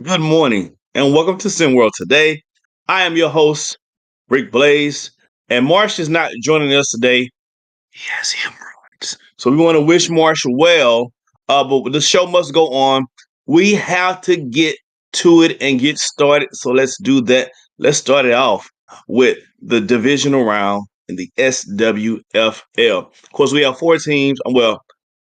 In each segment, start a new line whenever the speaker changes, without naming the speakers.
Good morning, and welcome to SimWorld today. I am your host, Rick Blaze, and Marsh is not joining us today. He has hemorrhoids. So we want to wish Marsh well, but the show must go on. We have to get to it and get started. So let's do that. Let's start it off with the divisional round in the SWFL. Of course, we have four teams,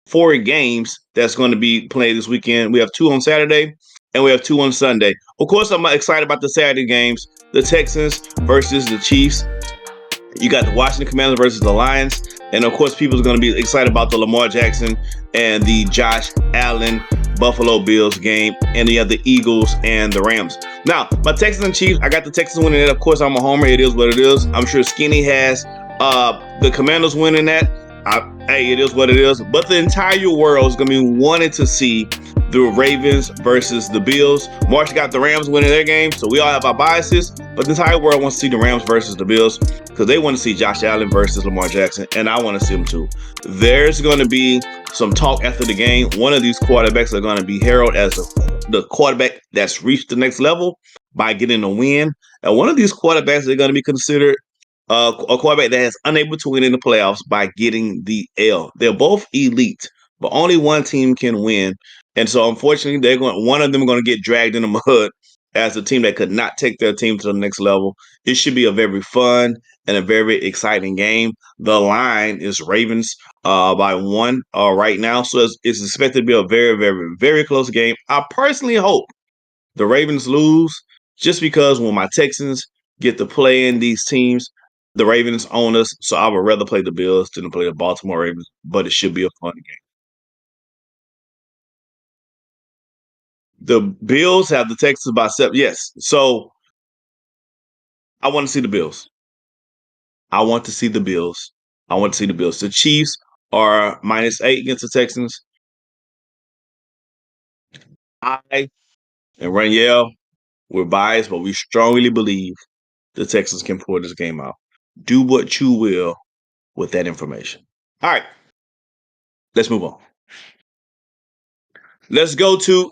four games that's going to be played this weekend. We have two on Saturday and we have two on Sunday. Of course, I'm excited about the Saturday games. The Texans versus the Chiefs. You got the Washington Commanders versus the Lions. And of course, people are going to be excited about the Lamar Jackson and the Josh Allen Buffalo Bills game. And you have the Eagles and the Rams. Now, my Texans and Chiefs, I got the Texans winning it. Of course, I'm a homer. It is what it is. I'm sure Skinny has the Commanders winning that. Hey, it is what it is. But the entire world is going to be wanting to see the Ravens versus the Bills. Marsh got the Rams winning their game, so we all have our biases. But the entire world wants to see the Rams versus the Bills because they want to see Josh Allen versus Lamar Jackson, and I want to see them too. There's going to be some talk after the game. One of these quarterbacks are going to be heralded as the quarterback that's reached the next level by getting a win. And one of these quarterbacks are going to be considered a quarterback that is unable to win in the playoffs by getting the L. They're both elite, but only one team can win. And so, unfortunately, one of them are going to get dragged in the mud as a team that could not take their team to the next level. It should be a very fun and a very exciting game. The line is Ravens by one right now, so it's expected to be a very, very, very close game. I personally hope the Ravens lose just because when my Texans get to play in these teams, the Ravens own us, so I would rather play the Bills than to play the Baltimore Ravens, but it should be a fun game. The Bills have the Texans by 7. Yes. So I want to see the Bills. I want to see the Bills. I want to see the Bills. The Chiefs are -8 against the Texans. I and Raniel, we're biased, but we strongly believe the Texans can pull this game out. Do what you will with that information. All right. Let's move on. Let's go to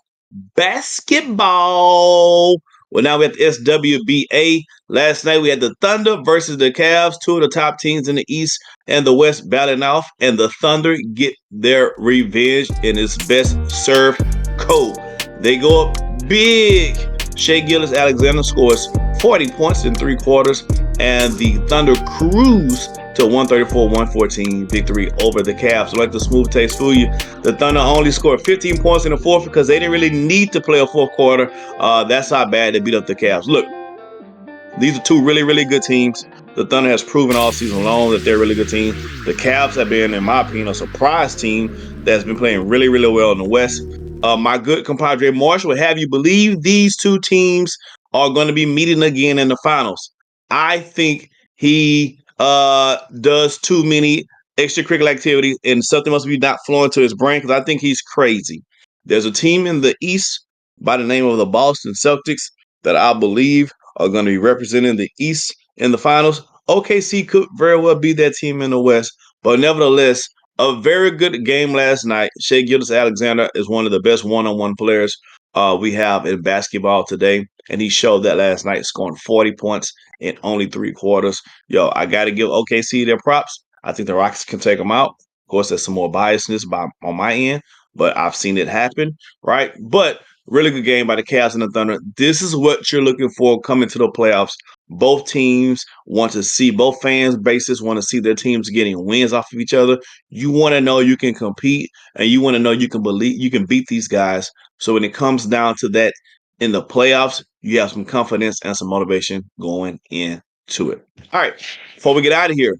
basketball. Well, now we have the SWBA. Last night we had the Thunder versus the Cavs, two of the top teams in the East and the West battling off, and the Thunder get their revenge in its best serve code. They go up big. Shai Gilgeous-Alexander scores 40 points in 3 quarters, and the Thunder cruise to 134-114 victory over the Cavs. So let the smooth taste fool you. The Thunder only scored 15 points in the fourth because they didn't really need to play a fourth quarter. That's how bad they beat up the Cavs. Look, these are two really, really good teams. The Thunder has proven all season long that they're a really good team. The Cavs have been, in my opinion, a surprise team that's been playing really, really well in the West. My good compadre Marshall would have you believe these two teams are going to be meeting again in the finals. I think he does too many extracurricular activities, and something must be not flowing to his brain because I think he's crazy. There's a team in the East by the name of the Boston Celtics that I believe are going to be representing the East in the finals. OKC could very well be that team in the West, but nevertheless, a very good game last night. Shai Gilgeous-Alexander is one of the best one-on-one players we have in basketball today, and he showed that last night, scoring 40 points in only 3 quarters. Yo, I got to give OKC their props. I think the Rockets can take them out. Of course, there's some more biasness on my end, but I've seen it happen, right? But really good game by the Cavs and the Thunder. This is what you're looking for coming to the playoffs. Both teams want to see, both fans bases want to see their teams getting wins off of each other. You want to know you can compete, and you want to know you can believe you can beat these guys. So when it comes down to that in the playoffs, you have some confidence and some motivation going into it. All right, before we get out of here,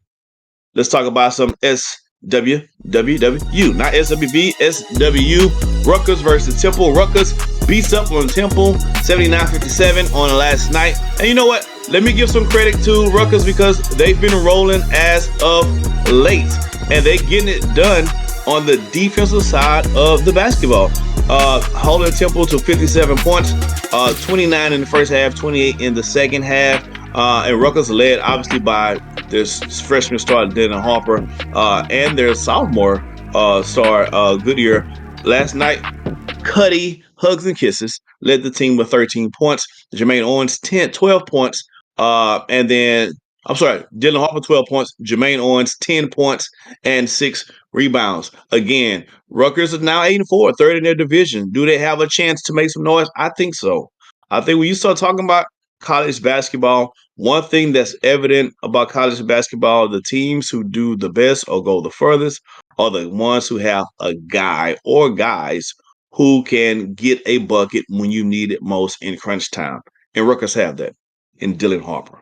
let's talk about some SWWW, not SWV, SW. Rutgers versus Temple. Rutgers beats up on Temple 79-57 on last night. And you know what? Let me give some credit to Rutgers because they've been rolling as of late. And they're getting it done on the defensive side of the basketball. Holding Temple to 57 points, 29 in the first half, 28 in the second half. And Rutgers led obviously by their freshman star Denton Harper and their sophomore star Goodyear. Last night, Cuddy Hugs and Kisses led the team with 13 points. Jermaine Owens, 12 points. And then, I'm sorry, Dylan Harper, 12 points. Jermaine Owens, 10 points and 6 rebounds. Again, Rutgers is now 8-4, third in their division. Do they have a chance to make some noise? I think so. I think when you start talking about college basketball, one thing that's evident about college basketball, the teams who do the best or go the furthest are the ones who have a guy or guys who can get a bucket when you need it most in crunch time. And Rutgers have that in Dylan Harper.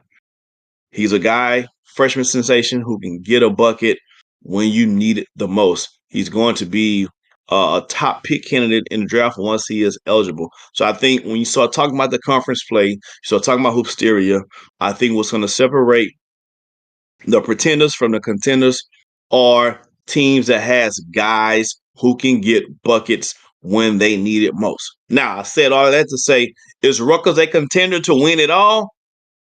He's a guy, freshman sensation, who can get a bucket when you need it the most. He's going to be a top pick candidate in the draft once he is eligible. So I think when you start talking about the conference play, you start talking about Hoopsteria, I think what's going to separate the pretenders from the contenders are teams that has guys who can get buckets when they need it most. Now, I said all that to say, is Rutgers a contender to win it all?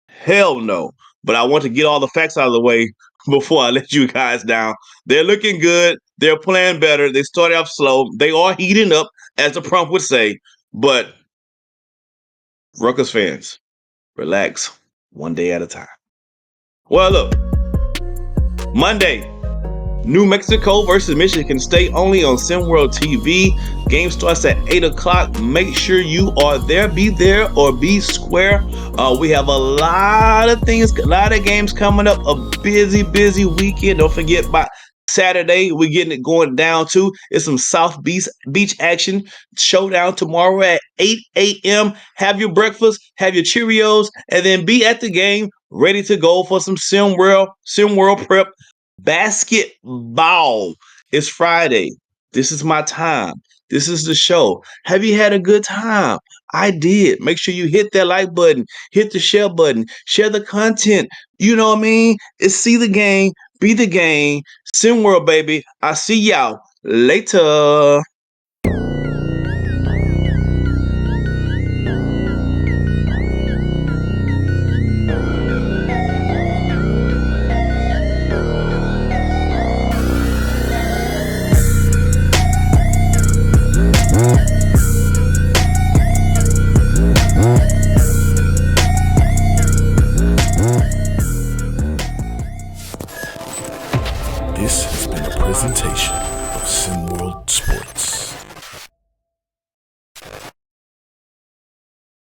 Hell no. But I want to get all the facts out of the way before I let you guys down. They're looking good. They're playing better. They started off slow. They are heating up, as the prompt would say. But Rutgers fans, relax one day at a time. Well, look, Monday, New Mexico versus Michigan State, only on SimWorld TV. Game starts at 8 o'clock. Make sure you are there. Be there or be square. We have a lot of things, a lot of games coming up. A busy weekend. Don't forget about Saturday. We're getting it going down too. It's some South Beach action. Showdown tomorrow at 8 a.m. Have your breakfast, have your Cheerios, and then be at the game ready to go for some SimWorld prep. Basketball. It's Friday. This is my time. This is the show. Have you had a good time? I did. Make sure you hit that like button, hit the share button, share the content. You know what I mean? It's see the game, be the game. SimWorld, baby. I see y'all later.
This has been a presentation of SimWorld Sports.